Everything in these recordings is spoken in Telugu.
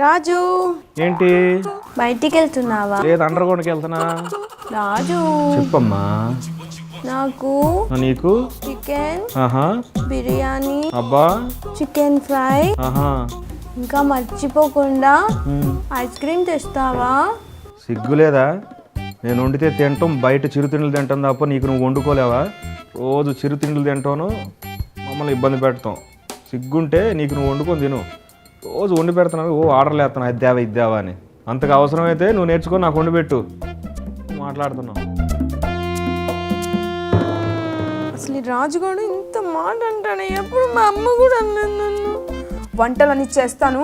రాజు ఏంటి? బయటికి వెళ్తున్నావా? లేదు, అండర్ గ్రౌండ్కి వెళ్తున్నా. రాజు చెప్పమ్మా. నాకు నీకు చికెన్ ఆహా బిర్యానీ, అబ్బా, చికెన్ ఫ్రై, ఆహా ఇంకా మర్చిపోకుండా ఐస్ క్రీమ్ తెస్తావా? సిగ్గులేదా? నేను వండితే తింటాం, బయట చిరుతిండ్లు తింటాం తప్ప నీకు నువ్వు వండుకోలేవా? రోజు చిరుతిండ్లు తింటాను, మమ్మల్ని ఇబ్బంది పెడతాం. సిగ్గుంటే నీకు నువ్వు వండుకొని తిను. రోజు వండి పెడుతున్నావు, ఆర్డర్లు వేస్తాను, ఇద్దావా ఇద్దావా అని. అంతకు అవసరమైతే నువ్వు నేర్చుకొని నాకు వండి పెట్టు. మాట్లాడుతున్నావు. అసలు ఈ రాజు కూడా ఇంత మాట అంటాను. ఎప్పుడు మా అమ్మ కూడా అన్నది నన్ను. వంటలన్నీ చేస్తాను,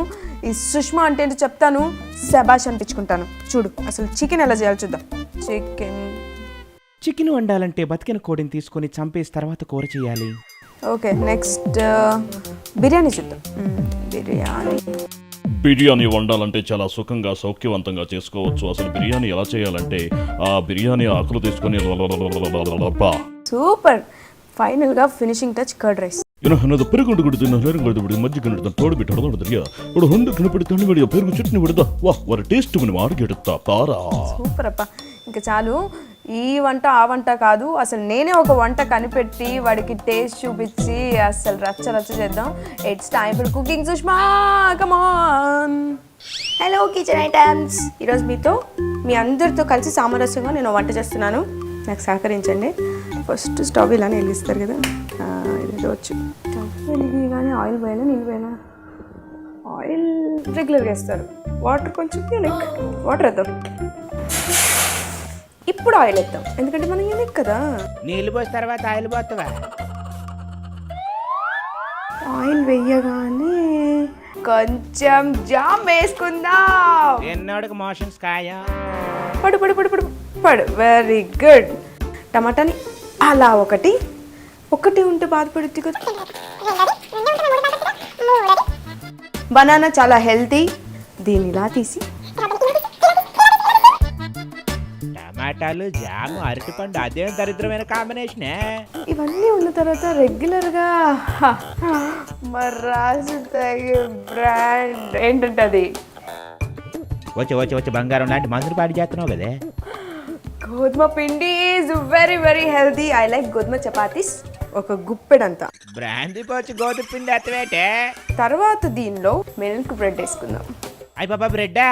ఈ సుష్మా అంటే ఏంటో చెప్తాను, శబాష్ అనిపించుకుంటాను. చూడు అసలు చికెన్ ఎలా చేయాలి చూద్దాం. చికెన్ వండాలంటే బతికిన కోడిని తీసుకొని చంపేసి తర్వాత కూర చేయాలి. ఓకే, నెక్స్ట్ బిర్యానీ చూద్దాం. బిర్యానీ వండాలంటే చాలా సుఖంగా సౌఖ్యవంతంగా చేసుకోవచ్చు. అసలు బిర్యానీ ఎలా చేయాలంటే ఆ బిర్యానీ ఆకులు తీసుకొని సూపర్. ఫైనల్ గా ఫినిషింగ్ టచ్ కర్డ్ రైస్. ಏನದು ಪೆರುಗೊಂಡು ಕುಡಿದು ನೆರೆಗೊಂಡು ಬಿಡಿ ಮಜ್ಜಿಗೆ ಹಿಡಿದು ತೋಡು ಬಿಟ್ಟು ಹೊಡೆದೊಡ್ರಿಯ ఇప్పుడు ಹೊಂಡು ಕಣಪಡಿ ತಣ್ಣಿ ಬಿಡಿಯ పెరుగు చట్నీ ಬಿಡದ వా వర టేస్ట్ మన మాడిగెడుతా పారా. సూపర్ అప్ప. ఇంకా చాలు, ఈ వంట ఆ వంట కాదు, అసలు నేనే ఒక వంట కనిపెట్టి వాడికి టేస్ట్ చూపించి అసలు రచ్చ రచ్చ చేద్దాం. It's time for cooking Sushma, come on. Hello kitchen items. ఈరోజు మీ అందరితో కలిసి సామరస్యంగా నేను వంట చేస్తున్నాను. నాకు సహకరించండి. ఫస్ట్ స్టవ్ ఇలానే వెలిగిస్తారు కదా, ఇది వచ్చు. వెలిగి కానీ ఆయిల్ పోయినా నీళ్ళు పోయినా ఆయిల్ రెగ్యులర్గా వేస్తారు. వాటర్ కొంచెం వాటర్ వేద్దాం. ఇప్పుడు ఆయిల్ వేద్దాం, ఎందుకంటే మనం యూనిక్ కదా. నీళ్ళు పోసిన తర్వాత ఆయిల్ పోతావా? ఆయిల్ వేయగానే కొంచెం జామ్ వేసుకుందాం. ఎన్నోడికి మోషన్స్ కాయ. పడు పడు పడు పడు పడు. Very good. టమాటాని అలా ఒకటి ఉంటే బాధపడుద్ది కదా. బనానా చాలా హెల్తీ, దీన్ని ఇలా తీసి టమాటాలు, జాము, అరటిపండు, అదేం దరిద్రమైన కాంబినేషనే. ఇవన్నీ ఉన్న తర్వాత రెగ్యులర్గా రాజు తాగే బ్రాండ్ ఏంటంటే అది వచ్చి బంగారం లాంటి మందులు పాడి చేస్తున్నావు కదే. గోధుమ పిండి is very very healthy. I like గోధుమ చపాతీస్, ఒక గుప్పెడంతా. బ్రాందీ పోచి గోధుమ పిండి ఎత్తవేటే. తర్వాత దీనిలో మిల్క్ బ్రెడ్ వేసుకుందాం. అయ్యి బాబా బ్రెడ్డా?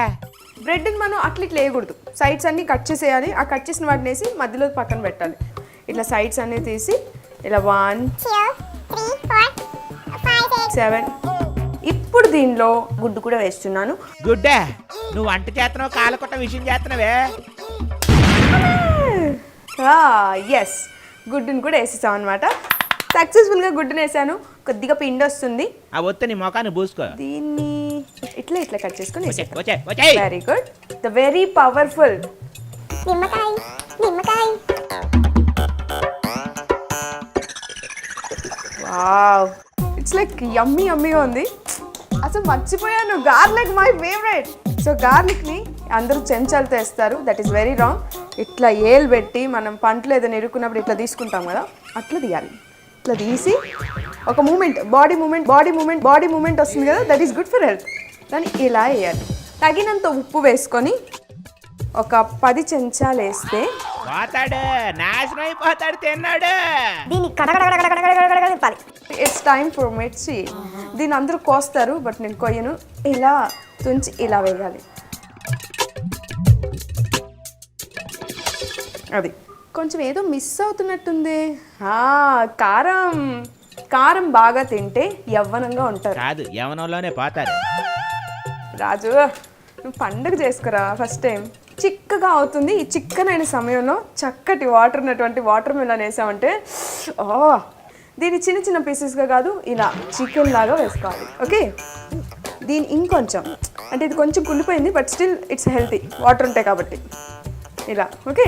బ్రెడ్ని మనం అట్లా ఇట్లా వేయకూడదు, సైడ్స్ అన్నీ కట్ చేసేయాలి. ఆ కట్ చేసిన వాటిని వేసి మధ్యలో పక్కన పెట్టాలి. ఇట్లా సైడ్స్ అన్నీ తీసి ఇలా 1 2 3 4 5 6 7. ఇప్పుడు దీనిలో గుడ్డు కూడా వేస్తున్నాను. గుడ్డా? నువ్వు వంట చేస్తున్నావు, కాలకొట్ట విషయం చేస్తున్నావే. ఎస్, గుడ్డుని కూడా వేసేసాం అనమాట. సక్సెస్ఫుల్గా గుడ్డుని వేసాను. కొద్దిగా పిండి వస్తుంది, ఆ వస్తే నీ మొఖాన్ని పూసుకో. దీన్ని ఇట్లా ఇట్లా కట్ చేసుకొని వచ్చే. Very good. The very powerful wow, it's like yummy యమ్మీగా ఉంది. అసలు మర్చిపోయాను, గార్లిక్ మై ఫేవరెట్. సో గార్లిక్ని అందరూ చెంచాలతో వేస్తారు, దట్ ఈస్ వెరీ రాంగ్. ఇట్లా ఏలు పెట్టి మనం పంటలు ఏదైనా ఇరుక్కున్నప్పుడు ఇట్లా తీసుకుంటాం కదా, అట్లా తీయాలి. ఇట్లా తీసి ఒక మూమెంట్, బాడీ మూమెంట్ వస్తుంది కదా, that is good for health. దాన్ని ఇలా వేయాలి. తగినంత ఉప్పు వేసుకొని ఒక 10 చెంచాలు వేస్తే పోతాడు, నాశనం అయిపోతాడు తిన్నాడు. దీన్ని కడగడగడగడగడగడగడ తిప్పాలి. ఇట్స్ టైమ్ ఫర్ మిర్చి. దీన్ని అందరూ కోస్తారు, బట్ నేను కొయ్యను. ఇలా తుంచి ఇలా వేయాలి. అది కొంచెం ఏదో మిస్ అవుతున్నట్టుంది. కారం బాగా తింటే యవ్వనంగా ఉంటారు. కాదు, యవనంలోనే పోతారు. రాజు, నువ్వు పండుగ చేసుకురా ఫస్ట్ టైం. చిక్కగా అవుతుంది. ఈ చిక్కనైన సమయంలో చక్కటి వాటర్ ఉన్నటువంటి వాటర్ మిలన్ వేసామంటే దీన్ని చిన్న చిన్న పీసెస్గా కాదు, ఇలా చికెన్ లాగా వేసుకోవాలి. ఓకే, దీన్ని ఇంకొంచెం, అంటే ఇది కొంచెం కుళ్ళిపోయింది, but still it's healthy, water ఉంటాయి కాబట్టి. ఇలా ఓకే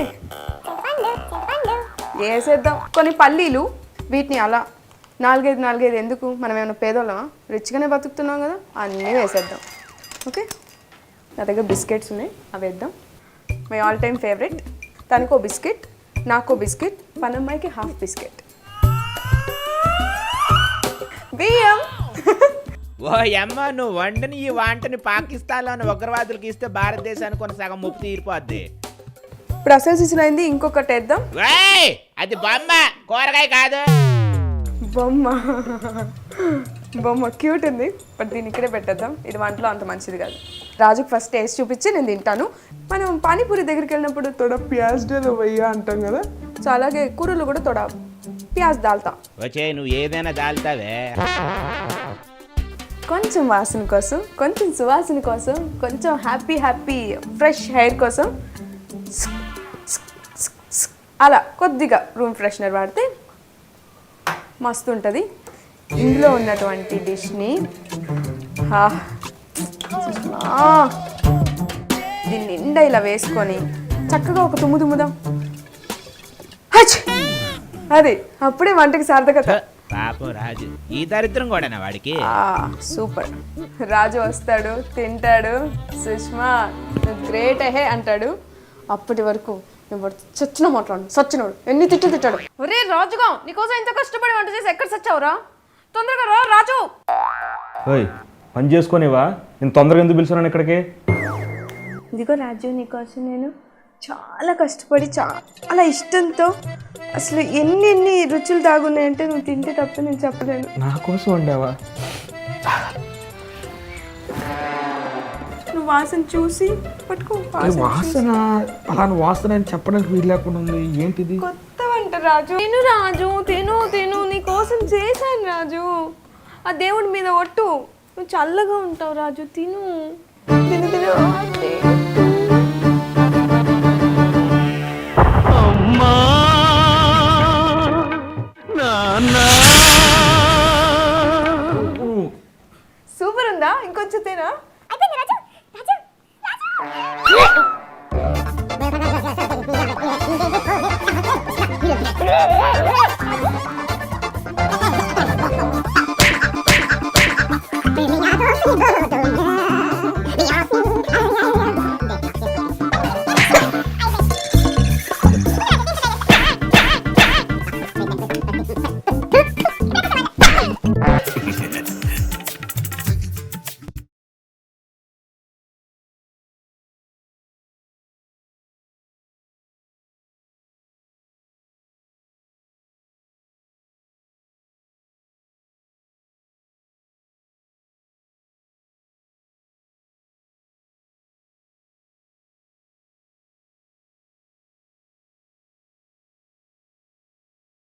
వేసేద్దాం. కొన్ని పల్లీలు, వీటిని అలా 4-5 ఎందుకు, మనం ఏమైనా పేదోళ్ళమా? రిచ్గానే బతుకుతున్నాం కదా, అన్నీ వేసేద్దాం. ఓకే, నా దగ్గర బిస్కెట్స్ ఉన్నాయి, అవి వేద్దాం. My all time favourite. తనకో బిస్కెట్, నాకో బిస్కెట్, పనమ్మాయికి హాఫ్ బిస్కెట్. బియ్యం ఓ అమ్మ, నువ్వు వండిన ఈ వంటని పాకిస్తాన్లోని ఉగ్రవాదులకు ఇస్తే భారతదేశానికి కొన్ని సగం ముప్పు తీరిపోద్ది. ఇప్పుడు అసలు సీజన్ అయింది, ఇంకొకటి వేద్దాం. ఓయ్, అది బొమ్మ, కూరగాయ కాదు. బొమ్మ బొమ్మ క్యూట్ ఉంది, బట్ దీన్ని ఇక్కడే పెట్టేద్దాం. ఇది వంటలో అంత మంచిది కాదు. రాజుకు ఫస్ట్ టేస్ట్ చూపించి నేను తింటాను. మనం పానీపూరి దగ్గరికి వెళ్ళినప్పుడు తొడ ప్యాజ్ డేలో వెయ్య అంటాం కదా, సో అలాగే కూరలు కూడా తొడ ప్యాజ్ దాల్తా. వచ్చే, నువ్వు ఏదైనా దాల్తావే. కొంచెం వాసన కోసం, కొంచెం సువాసన కోసం, కొంచెం హ్యాపీ ఫ్రెష్ హెయిర్ కోసం అలా కొద్దిగా రూమ్ ఫ్రెషనర్ వాడితే మస్తు ఉంటుంది. ఇందులో ఉన్నటువంటి డిష్ని దీన్ని నిండా ఇలా వేసుకొని చక్కగా ఒక తుమ్ముదాం. అది అప్పుడే వంటకి సార్థకత. పాపం రాజు, ఈ దరిద్రం కూడానా వాడికి? సూపర్. రాజు వస్తాడు, తింటాడు, సుష్మా గ్రేట్ హే అంటాడు. అప్పటి వరకు నువ్వు చచ్చిన మాట్లాడు, సచ్చినోడు ఎన్ని తిట్టాడు. ఒరే రాజుగా, నీకోసం ఇంత కష్టపడి వంట చేసి ఎక్కడ సచ్చావురా? తొందరగా రా రాజు. ఓయ్, పని చేసుకునేవా? నేను తొందరగా ఎందుకు పిలిచాను ఇక్కడికి? ఇదిగో రాజు, నీకోసం నేను చాలా కష్టపడి చాలా ఇష్టంతో, అసలు ఎన్ని రుచులు దాగున్నాయంటే నువ్వు తింటే తప్ప నేను చెప్పలేను. నా కోసం వండావా? నువ్వు వాసన చూసి పట్టుకో. వాసన అలాని వాసన అని చెప్పడానికి వీలు లేకుండా ఉంది. ఏంటిది? కొత్త వంట రాజు. తిను రాజు, తిను నీ కోసం చేశాను రాజు. ఆ దేవుడి మీద ఒట్టు, నువ్వు చల్లగా ఉంటావు రాజు. తిను. సూపర్ ఉందా? ఇంకొంచెం తేనా?